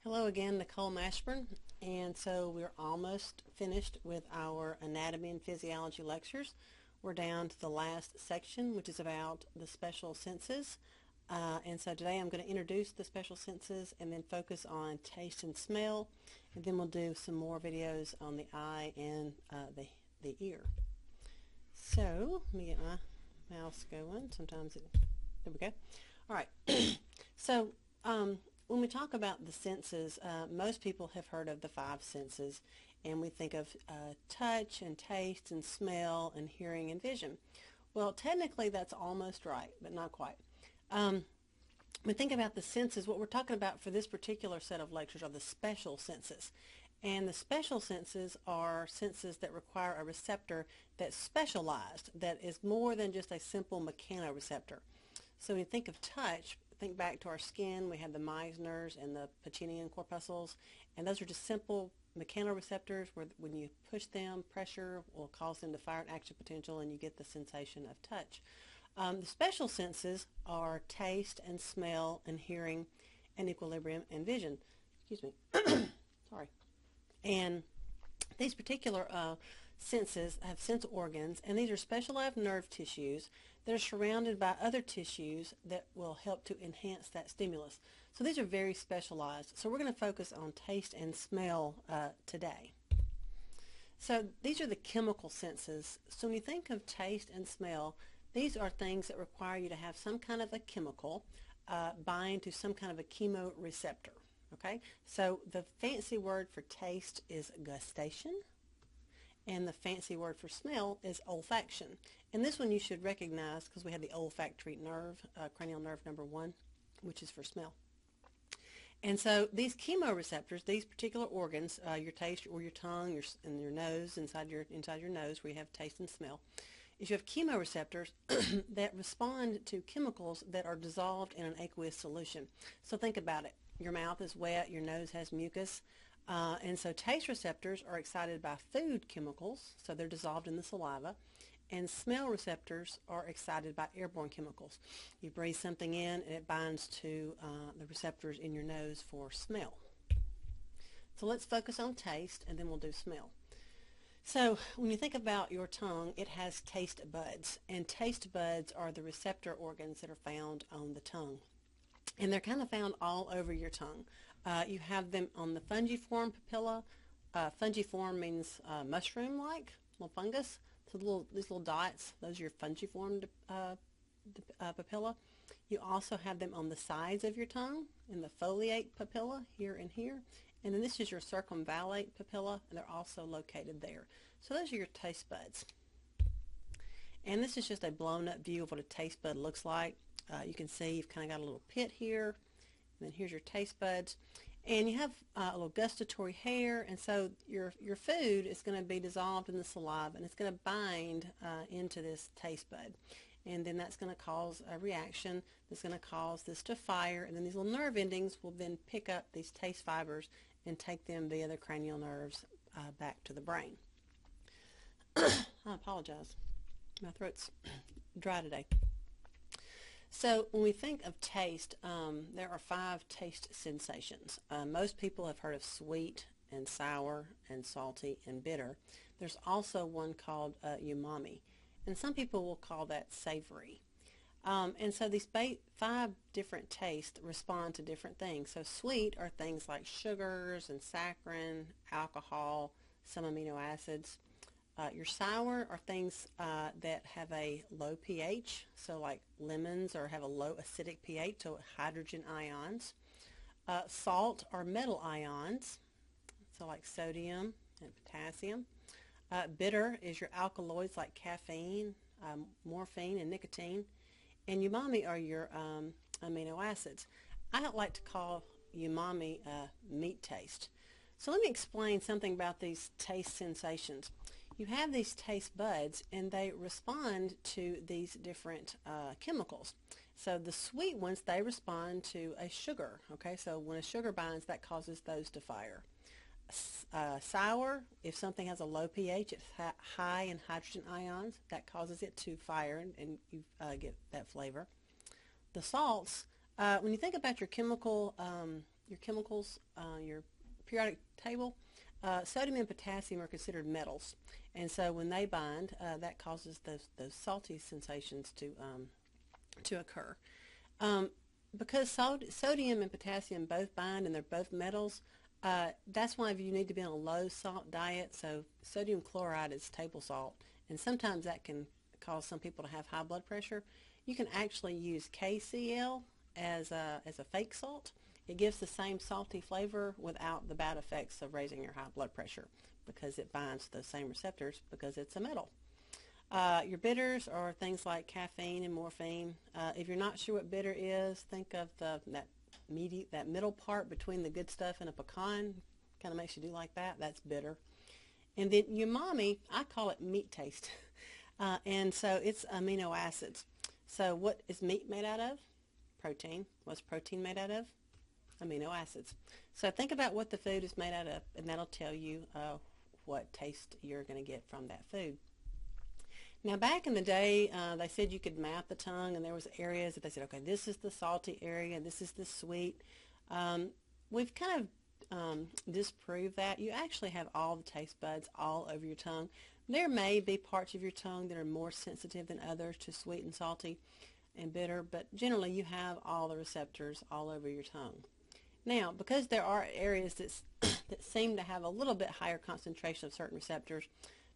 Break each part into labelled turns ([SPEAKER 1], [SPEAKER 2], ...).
[SPEAKER 1] Hello again, Nicole Mashburn, and so we're almost finished with our anatomy and physiology lectures. We're down to the last section, which is about the special senses. And so today I'm going to introduce the special senses and then focus on taste and smell, and then we'll do some more videos on the eye and the ear. So let me get my mouse going. There we go. All right. So when we talk about the senses, most people have heard of the five senses, and we think of touch and taste and smell and hearing and vision. Well, technically that's almost right, but not quite. When we think about the senses, what we're talking about for this particular set of lectures are the special senses. And the special senses are senses that require a receptor that's specialized, that is more than just a simple mechanoreceptor. So when you think of touch, think back to our skin. We have the Meissners and the Pacinian corpuscles, and those are just simple mechanoreceptors where when you push them, pressure will cause them to fire an action potential and you get the sensation of touch. The special senses are taste and smell and hearing and equilibrium and vision. Excuse me. Sorry. And these particular senses have sense organs, and these are specialized nerve tissues that are surrounded by other tissues that will help to enhance that stimulus. So these are very specialized. So we're going to focus on taste and smell today. So these are the chemical senses. So when you think of taste and smell, these are things that require you to have some kind of a chemical bind to some kind of a chemoreceptor. Okay, so the fancy word for taste is gustation, and the fancy word for smell is olfaction. And this one you should recognize because we have the olfactory nerve, cranial nerve number 1, which is for smell. And so these chemoreceptors, these particular organs, your taste or your tongue and your nose, inside your nose where you have taste and smell, is you have chemoreceptors that respond to chemicals that are dissolved in an aqueous solution. So think about it. Your mouth is wet, your nose has mucus, and so taste receptors are excited by food chemicals, so they're dissolved in the saliva, and smell receptors are excited by airborne chemicals. You breathe something in and it binds to the receptors in your nose for smell. So let's focus on taste and then we'll do smell. So when you think about your tongue, it has taste buds, and taste buds are the receptor organs that are found on the tongue. And they're kind of found all over your tongue. You have them on the fungiform papilla. Fungiform means mushroom-like, little fungus. So these little dots, those are your fungiform papilla. You also have them on the sides of your tongue in the foliate papilla, here and here. And then this is your circumvallate papilla, and they're also located there. So those are your taste buds. And this is just a blown-up view of what a taste bud looks like. You can see you've kind of got a little pit here, and then here's your taste buds. And you have a little gustatory hair, and so your food is going to be dissolved in the saliva, and it's going to bind into this taste bud. And then that's going to cause a reaction that's going to cause this to fire, and then these little nerve endings will then pick up these taste fibers and take them via the cranial nerves back to the brain. I apologize. My throat's dry today. So when we think of taste, there are 5 taste sensations. Most people have heard of sweet and sour and salty and bitter. There's also one called umami, and some people will call that savory. And so these 5 different tastes respond to different things. So sweet are things like sugars and saccharin, alcohol, some amino acids. Your sour are things that have a low pH, so like lemons, or have a low acidic pH, so hydrogen ions. Salt are metal ions, so like sodium and potassium. Bitter is your alkaloids like caffeine, morphine, and nicotine. And umami are your amino acids. I don't like to call umami meat taste. So let me explain something about these taste sensations. You have these taste buds, and they respond to these different chemicals. So the sweet ones, they respond to a sugar. Okay, so when a sugar binds, that causes those to fire. Sour, if something has a low pH, it's high in hydrogen ions, that causes it to fire, and you get that flavor. The salts, when you think about your chemical your chemicals, your periodic table, sodium and potassium are considered metals, and so when they bind, that causes those salty sensations to occur. Um, because sodium and potassium both bind and they're both metals, that's why you need to be on a low salt diet. So sodium chloride is table salt, and sometimes that can cause some people to have high blood pressure. You can actually use KCl as a fake salt. It gives the same salty flavor without the bad effects of raising your high blood pressure because it binds those same receptors because it's a metal. Your bitters are things like caffeine and morphine. If you're not sure what bitter is, think of that middle part between the good stuff and a pecan. Kind of makes you do like that. That's bitter. And then umami, I call it meat taste. And so it's amino acids. So what is meat made out of? Protein. What's protein made out of? Amino acids. So think about what the food is made out of, and that'll tell you what taste you're going to get from that food. Now, back in the day, they said you could map the tongue, and there was areas that they said, okay, this is the salty area, this is the sweet. We've kind of disproved that. You actually have all the taste buds all over your tongue. There may be parts of your tongue that are more sensitive than others to sweet and salty and bitter, but generally you have all the receptors all over your tongue. Now, because there are areas that seem to have a little bit higher concentration of certain receptors,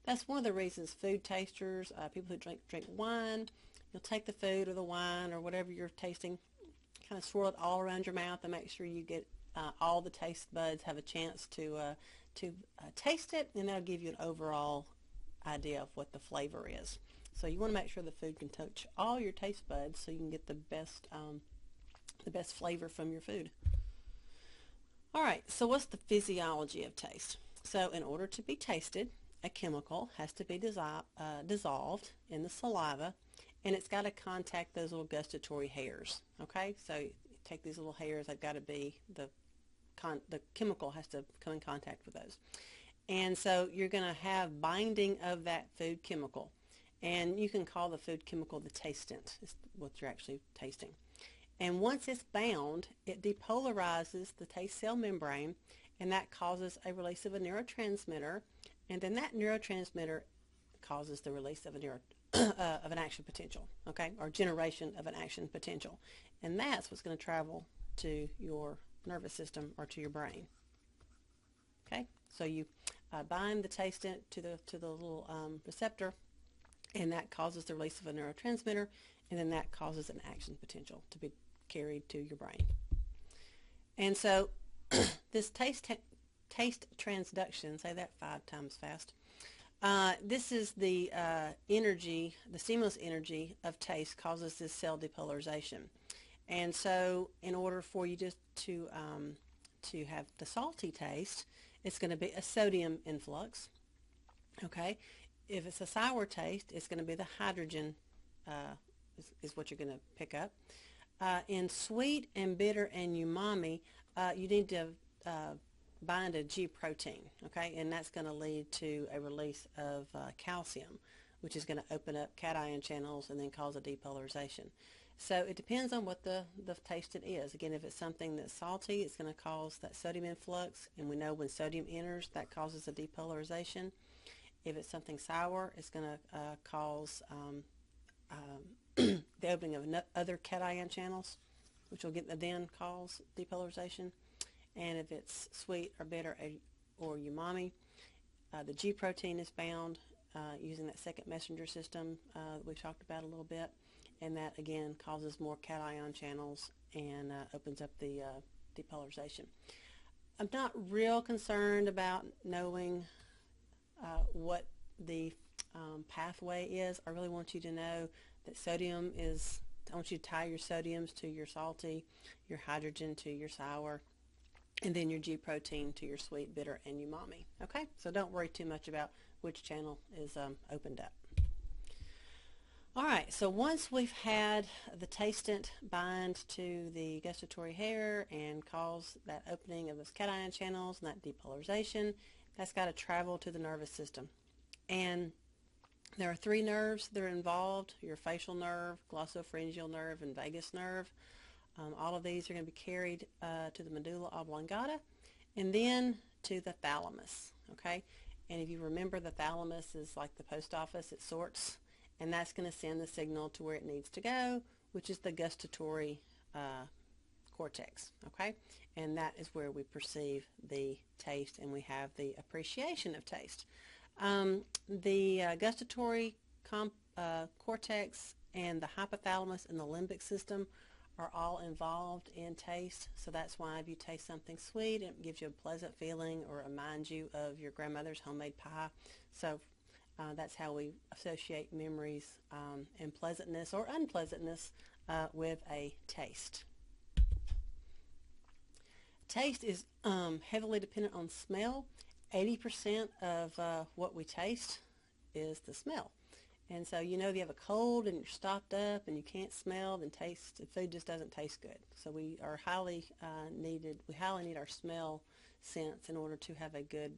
[SPEAKER 1] that's one of the reasons food tasters, people who drink wine, you'll take the food or the wine or whatever you're tasting, kind of swirl it all around your mouth and make sure you get all the taste buds have a chance to taste it, and that'll give you an overall idea of what the flavor is. So you want to make sure the food can touch all your taste buds so you can get the best flavor from your food. All right, so what's the physiology of taste? So in order to be tasted, a chemical has to be dissolved in the saliva, and it's got to contact those little gustatory hairs. Okay, so you take these little hairs, they've got to be the chemical has to come in contact with those. And so you're going to have binding of that food chemical. And you can call the food chemical the tastant, is what you're actually tasting. And once it's bound, it depolarizes the taste cell membrane, and that causes a release of a neurotransmitter. And then that neurotransmitter causes the release of of an action potential, okay, or generation of an action potential. And that's what's going to travel to your nervous system or to your brain. Okay, so you bind the tastant to the little receptor, and that causes the release of a neurotransmitter, and then that causes an action potential to be carried to your brain. And so this taste transduction, say that 5 times fast, this is the energy, the stimulus energy of taste causes this cell depolarization. And so in order for you just to have the salty taste, it's going to be a sodium influx. Okay, if it's a sour taste, it's going to be the hydrogen is what you're going to pick up. In sweet and bitter and umami, you need to bind a G protein, okay, and that's going to lead to a release of calcium, which is going to open up cation channels and then cause a depolarization. So it depends on what the taste it is. Again, if it's something that's salty, it's going to cause that sodium influx, and we know when sodium enters, that causes a depolarization. If it's something sour, it's going to cause the opening of other cation channels, which will then cause depolarization. And if it's sweet or bitter or umami, the G protein is bound using that second messenger system that we've talked about a little bit, and that again causes more cation channels and opens up the depolarization. I'm not real concerned about knowing what the pathway is. I really want you to know that sodium is, I want you to tie your sodiums to your salty, your hydrogen to your sour, and then your G protein to your sweet, bitter, and umami. Okay, so don't worry too much about which channel is opened up. All right, so once we've had the tastant bind to the gustatory hair and cause that opening of those cation channels and that depolarization, that's got to travel to the nervous system. And there are 3 nerves that are involved: your facial nerve, glossopharyngeal nerve, and vagus nerve. All of these are going to be carried to the medulla oblongata and then to the thalamus, okay? And if you remember, the thalamus is like the post office. It sorts, and that's going to send the signal to where it needs to go, which is the gustatory cortex, okay? And that is where we perceive the taste and we have the appreciation of taste. The gustatory cortex and the hypothalamus and the limbic system are all involved in taste, so that's why if you taste something sweet, it gives you a pleasant feeling or reminds you of your grandmother's homemade pie. So that's how we associate memories and pleasantness or unpleasantness with a taste. Taste is heavily dependent on smell. 80% of what we taste is the smell. And so, you know, if you have a cold and you're stopped up and you can't smell, then the food just doesn't taste good. So we highly need our smell sense in order to have a good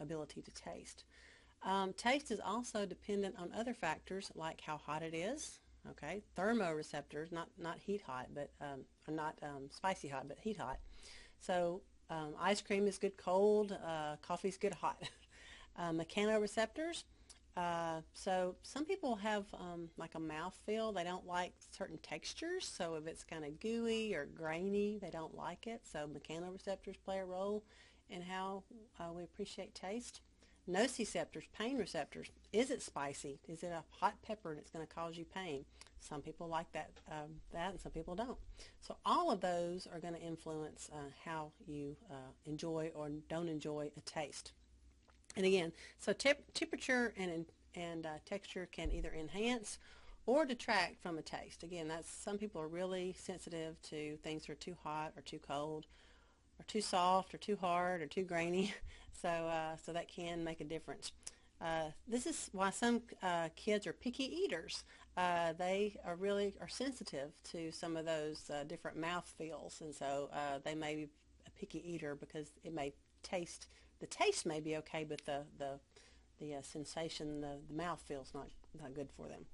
[SPEAKER 1] ability to taste. Taste is also dependent on other factors like how hot it is, okay? Thermoreceptors, not heat hot, but not spicy hot, but heat hot. So ice cream is good cold, coffee is good hot. Mechanoreceptors, so some people have like a mouth feel. They don't like certain textures, so if it's kind of gooey or grainy, they don't like it. So mechanoreceptors play a role in how we appreciate taste. Nociceptors, pain receptors. Is it spicy? Is it a hot pepper and it's going to cause you pain? Some people like that and some people don't. So all of those are going to influence how you enjoy or don't enjoy a taste. And again, so temperature and texture can either enhance or detract from a taste. Again, some people are really sensitive to things that are too hot or too cold or too soft or too hard or too grainy. So that can make a difference. This is why some kids are picky eaters. They are sensitive to some of those different mouth feels, and so they may be a picky eater because it may taste. The taste may be okay, but the sensation, the mouth feels not good for them.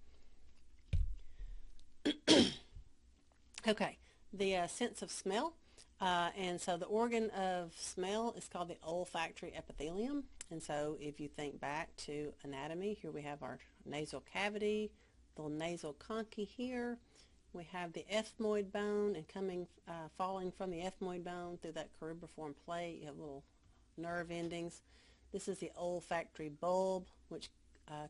[SPEAKER 1] Okay, the sense of smell. And so the organ of smell is called the olfactory epithelium. And so if you think back to anatomy, here we have our nasal cavity, the nasal concha here. We have the ethmoid bone, and falling from the ethmoid bone through that cerebriform plate, you have little nerve endings. This is the olfactory bulb, which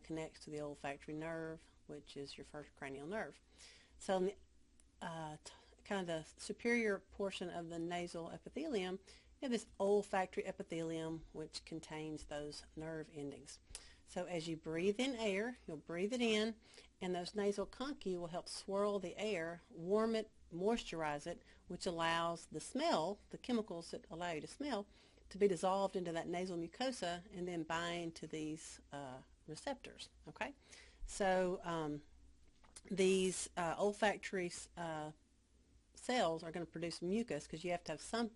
[SPEAKER 1] connects to the olfactory nerve, which is your first cranial nerve. So in the, kind of the superior portion of the nasal epithelium, you have this olfactory epithelium, which contains those nerve endings. So as you breathe in air, you'll breathe it in, and those nasal conchae will help swirl the air, warm it, moisturize it, which allows the smell, the chemicals that allow you to smell, to be dissolved into that nasal mucosa and then bind to these receptors, okay? So these olfactory cells are going to produce mucus because you have to have some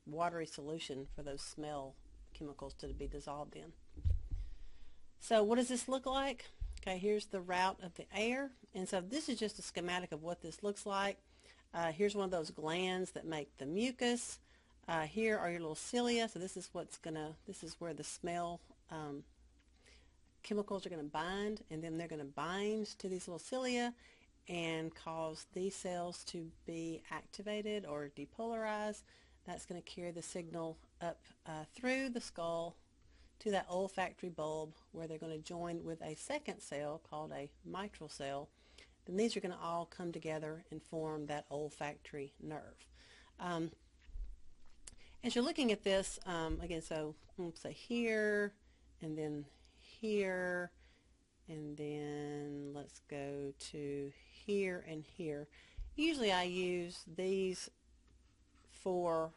[SPEAKER 1] watery solution for those smell chemicals to be dissolved in. So what does this look like? Okay, here's the route of the air, and so this is just a schematic of what this looks like. Here's one of those glands that make the mucus. Here are your little cilia, so this is where the smell chemicals are going to bind, and then they're going to bind to these little cilia and cause these cells to be activated or depolarized. That's going to carry the signal up through the skull to that olfactory bulb, where they're going to join with a second cell called a mitral cell. Then these are going to all come together and form that olfactory nerve. As you're looking at this, again, so let's say here, and then here, and then let's go to here and here. Usually I use these for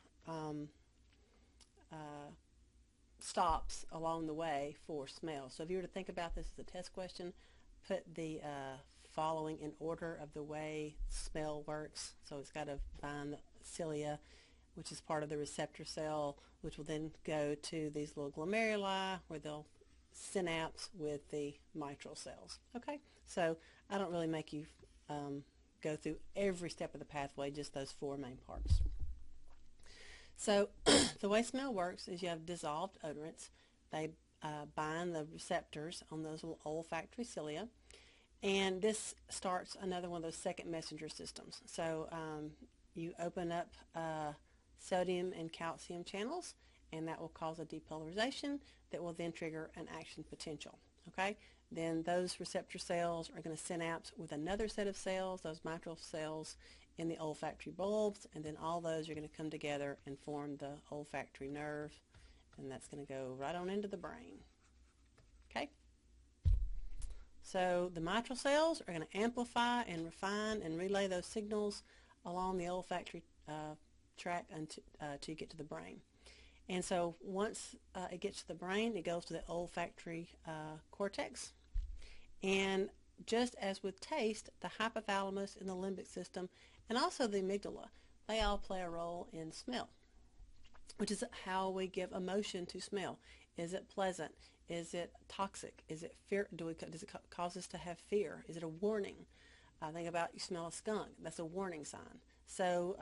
[SPEAKER 1] stops along the way for smell. So if you were to think about this as a test question, put the following in order of the way smell works. So it's got to bind the cilia, which is part of the receptor cell, which will then go to these little glomeruli where they'll synapse with the mitral cells. Okay, so I don't really make you go through every step of the pathway, just those 4 main parts. So the way smell works is you have dissolved odorants. They bind the receptors on those little olfactory cilia, and this starts another one of those second messenger systems. So you open up sodium and calcium channels, and that will cause a depolarization that will then trigger an action potential. Okay, then those receptor cells are going to synapse with another set of cells, those mitral cells in the olfactory bulbs, and then all those are going to come together and form the olfactory nerve, and that's going to go right on into the brain. Okay, so the mitral cells are going to amplify and refine and relay those signals along the olfactory tract until you get to the brain. And so once it gets to the brain, it goes to the olfactory cortex. And just as with taste, the hypothalamus and the limbic system and also the amygdala, they all play a role in smell, which is how we give emotion to smell. Is it pleasant? Is it toxic? Is it fear? Does it cause us to have fear? Is it a warning? Think about, you smell a skunk. That's a warning sign. So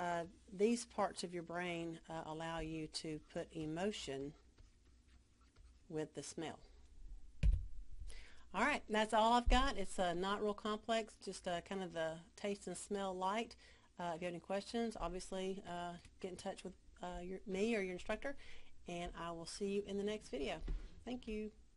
[SPEAKER 1] these parts of your brain allow you to put emotion with the smell. All right, that's all I've got. It's not real complex, just kind of the taste and smell light. If you have any questions, obviously get in touch with me or your instructor, and I will see you in the next video. Thank you.